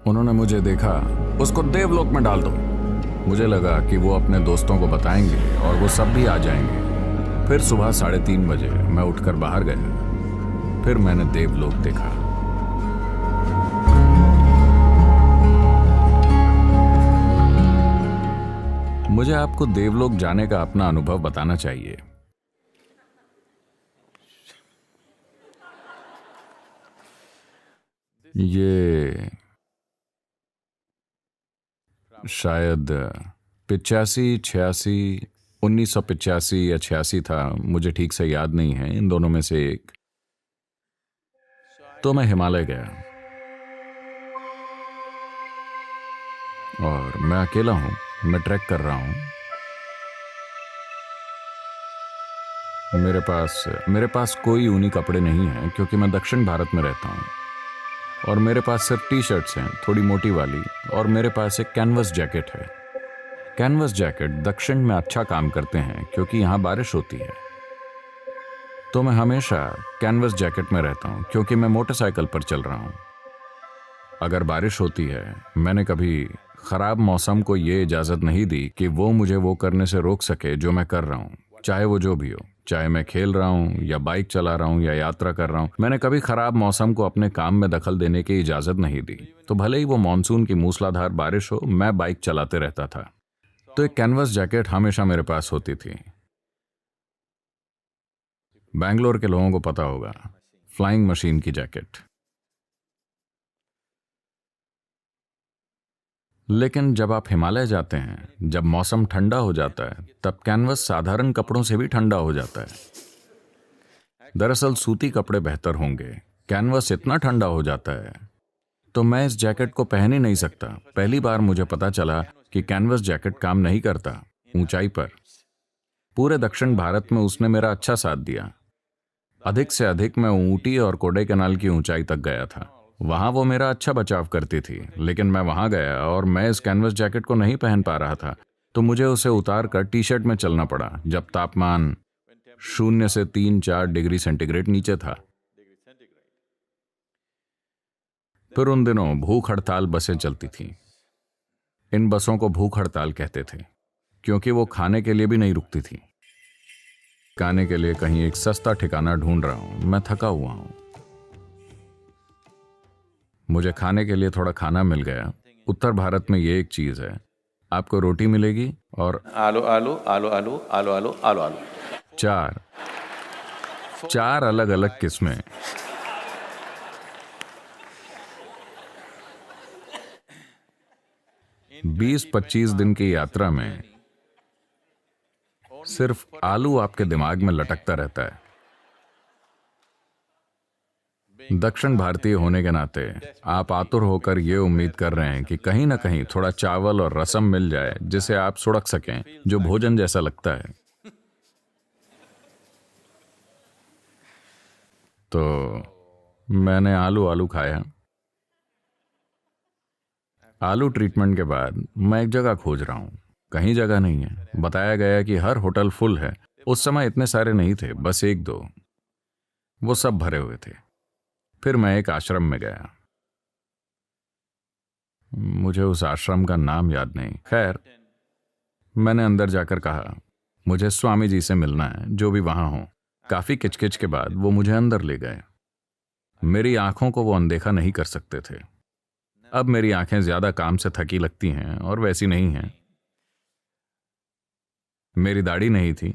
उन्होंने मुझे देखा, उसको देवलोक में डाल दो। मुझे लगा कि वो अपने दोस्तों को बताएंगे और वो सब भी आ जाएंगे। फिर सुबह 3:30 बजे मैं उठकर बाहर गया। फिर मैंने देवलोक देखा। मुझे आपको देवलोक जाने का अपना अनुभव बताना चाहिए। ये शायद 85, 86, 1985 या 86 था, मुझे ठीक से याद नहीं है, इन दोनों में से एक। तो मैं हिमालय गया और मैं अकेला हूं, मैं ट्रैक कर रहा हूं। मेरे पास कोई ऊनी कपड़े नहीं हैं क्योंकि मैं दक्षिण भारत में रहता हूं। और मेरे पास सिर्फ टी शर्ट्स हैं, थोड़ी मोटी वाली, और मेरे पास एक कैनवस जैकेट है। कैनवस जैकेट दक्षिण में अच्छा काम करते हैं क्योंकि यहाँ बारिश होती है। तो मैं हमेशा कैनवस जैकेट में रहता हूँ क्योंकि मैं मोटरसाइकिल पर चल रहा हूँ। अगर बारिश होती है, मैंने कभी खराब मौसम को ये इजाजत नहीं दी कि वो मुझे वो करने से रोक सके जो मैं कर रहा हूँ, चाहे वो जो भी हो। चाहे मैं खेल रहा हूँ या बाइक चला रहा हूँ या यात्रा कर रहा हूँ, मैंने कभी खराब मौसम को अपने काम में दखल देने की इजाजत नहीं दी। तो भले ही वो मानसून की मूसलाधार बारिश हो, मैं बाइक चलाते रहता था। तो एक कैनवस जैकेट हमेशा मेरे पास होती थी। बैंगलोर के लोगों को पता होगा, फ्लाइंग मशीन की जैकेट। लेकिन जब आप हिमालय जाते हैं, जब मौसम ठंडा हो जाता है, तब कैनवस साधारण कपड़ों से भी ठंडा हो जाता है। दरअसल सूती कपड़े बेहतर होंगे, कैनवस इतना ठंडा हो जाता है। तो मैं इस जैकेट को पहन ही नहीं सकता। पहली बार मुझे पता चला कि कैनवस जैकेट काम नहीं करता ऊंचाई पर। पूरे दक्षिण भारत में उसने मेरा अच्छा साथ दिया। अधिक से अधिक मैं ऊटी और कोडाईकनाल की ऊंचाई तक गया था। वहां वो मेरा अच्छा बचाव करती थी, लेकिन मैं वहां गया और मैं इस कैनवस जैकेट को नहीं पहन पा रहा था। तो मुझे उसे उतार कर टी शर्ट में चलना पड़ा जब तापमान 0 से 3-4 डिग्री सेंटीग्रेड नीचे था। फिर उन दिनों भूख हड़ताल बसें चलती थीं। इन बसों को भूख हड़ताल कहते थे क्योंकि वो खाने के लिए भी नहीं रुकती थी। खाने के लिए कहीं एक सस्ता ठिकाना ढूंढ रहा हूं, मैं थका हुआ हूं। मुझे खाने के लिए थोड़ा खाना मिल गया। उत्तर भारत में ये एक चीज है, आपको रोटी मिलेगी और आलू आलू आलू आलू आलू आलू आलू आलू चार अलग अलग किस्में। 20-25 दिन की यात्रा में सिर्फ आलू आपके दिमाग में लटकता रहता है। दक्षिण भारतीय होने के नाते आप आतुर होकर यह उम्मीद कर रहे हैं कि कहीं ना कहीं थोड़ा चावल और रसम मिल जाए जिसे आप सुड़क सकें, जो भोजन जैसा लगता है। तो मैंने आलू आलू खाया। आलू ट्रीटमेंट के बाद मैं एक जगह खोज रहा हूं, कहीं जगह नहीं है। बताया गया कि हर होटल फुल है। उस समय इतने सारे नहीं थे, बस 1-2, वो सब भरे हुए थे। फिर मैं एक आश्रम में गया। मुझे उस आश्रम का नाम याद नहीं। खैर, मैंने अंदर जाकर कहा, मुझे स्वामी जी से मिलना है, जो भी वहां हो। काफी किचकिच के बाद वो मुझे अंदर ले गए। मेरी आंखों को वो अनदेखा नहीं कर सकते थे। अब मेरी आंखें ज्यादा काम से थकी लगती हैं और वैसी नहीं हैं। मेरी दाढ़ी नहीं थी,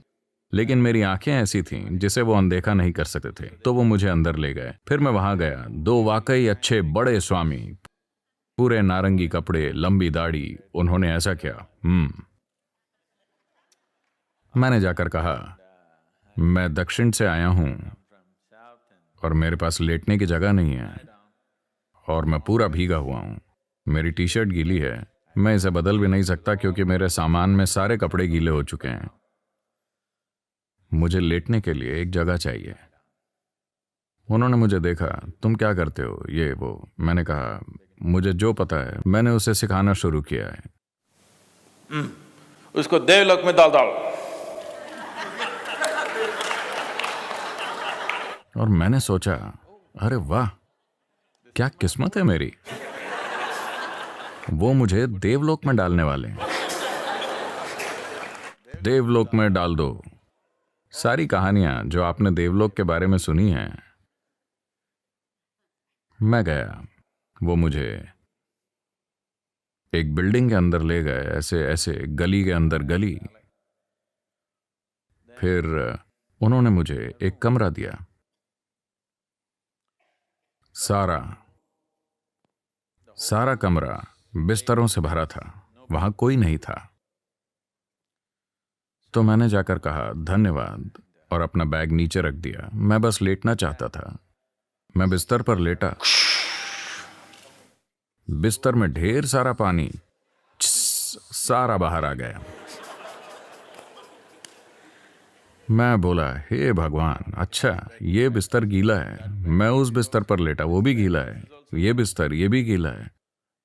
लेकिन मेरी आंखें ऐसी थीं जिसे वो अनदेखा नहीं कर सकते थे। तो वो मुझे अंदर ले गए। फिर मैं वहां गया। 2 वाकई अच्छे बड़े स्वामी, पूरे नारंगी कपड़े, लंबी दाढ़ी। उन्होंने ऐसा किया, मैंने जाकर कहा, मैं दक्षिण से आया हूं और मेरे पास लेटने की जगह नहीं है और मैं पूरा भीगा हुआ हूं। मेरी टी शर्ट गीली है, मैं इसे बदल भी नहीं सकता क्योंकि मेरे सामान में सारे कपड़े गीले हो चुके हैं। मुझे लेटने के लिए एक जगह चाहिए। उन्होंने मुझे देखा, तुम क्या करते हो, ये वो। मैंने कहा, मुझे जो पता है मैंने उसे सिखाना शुरू किया है। उसको देवलोक में डाल डाल। और मैंने सोचा, अरे वाह, क्या किस्मत है मेरी। वो मुझे देवलोक में डालने वाले हैं। देवलोक में डाल दो। सारी कहानियां जो आपने देवलोक के बारे में सुनी हैं, मैं गया। वो मुझे एक बिल्डिंग के अंदर ले गए, ऐसे ऐसे गली के अंदर गली। फिर उन्होंने मुझे एक कमरा दिया। सारा कमरा बिस्तरों से भरा था, वहां कोई नहीं था। तो मैंने जाकर कहा धन्यवाद और अपना बैग नीचे रख दिया। मैं बस लेटना चाहता था। मैं बिस्तर पर लेटा। बिस्तर में ढेर सारा पानी सारा बाहर आ गया। मैं बोला हे भगवान, अच्छा ये बिस्तर गीला है। मैं उस बिस्तर पर लेटा, वो भी गीला है। ये बिस्तर, ये भी गीला है।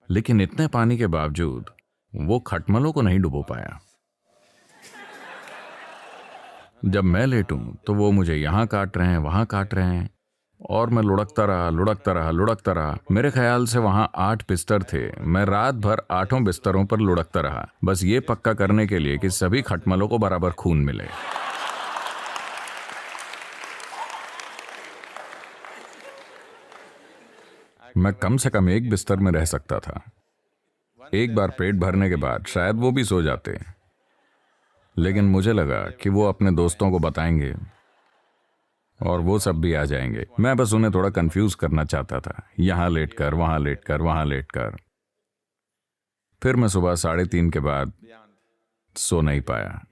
लेकिन इतने पानी के बावजूद वो खटमलों को नहीं डुबो पाया। जब मैं लेटूं तो वो मुझे यहां काट रहे हैं, वहां काट रहे हैं, और मैं लुढ़कता रहा। मेरे ख्याल से वहां 8 बिस्तर थे। मैं रात भर 8 बिस्तरों पर लुढ़कता रहा, बस ये पक्का करने के लिए कि सभी खटमलों को बराबर खून मिले। मैं कम से कम एक बिस्तर में रह सकता था। एक बार पेट भरने के बाद शायद वो भी सो जाते, लेकिन मुझे लगा कि वो अपने दोस्तों को बताएंगे और वो सब भी आ जाएंगे। मैं बस उन्हें थोड़ा कंफ्यूज करना चाहता था, यहां लेटकर, वहां लेटकर, वहां लेटकर। फिर मैं सुबह 3:30 के बाद सो नहीं पाया।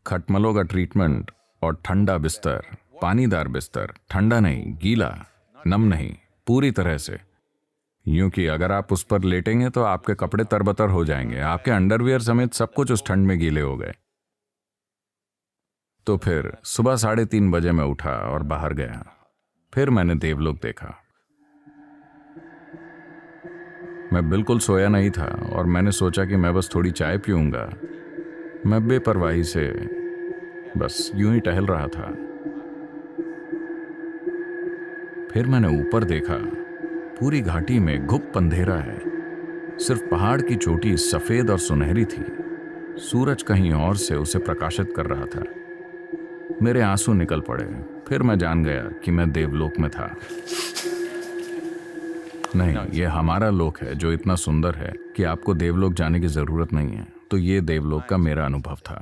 खटमलों का ट्रीटमेंट और ठंडा बिस्तर, पानीदार बिस्तर, ठंडा नहीं, गीला, नम नहीं, पूरी तरह से। यूं कि अगर आप उस पर लेटेंगे तो आपके कपड़े तरबतर हो जाएंगे। आपके अंडरवियर समेत सब कुछ उस ठंड में गीले हो गए। तो फिर सुबह 3:30 बजे मैं उठा और बाहर गया। फिर मैंने देवलोक देखा। मैं बिल्कुल सोया नहीं था और मैंने सोचा कि मैं बस थोड़ी चाय पीऊंगा। मैं बेपरवाही से बस यूं ही टहल रहा था। फिर मैंने ऊपर देखा, पूरी घाटी में घुप अंधेरा है। सिर्फ पहाड़ की चोटी सफेद और सुनहरी थी। सूरज कहीं और से उसे प्रकाशित कर रहा था। मेरे आंसू निकल पड़े। फिर मैं जान गया कि मैं देवलोक में था। नहीं, यह हमारा लोक है जो इतना सुंदर है कि आपको देवलोक जाने की जरूरत नहीं है। तो ये देवलोक का मेरा अनुभव था।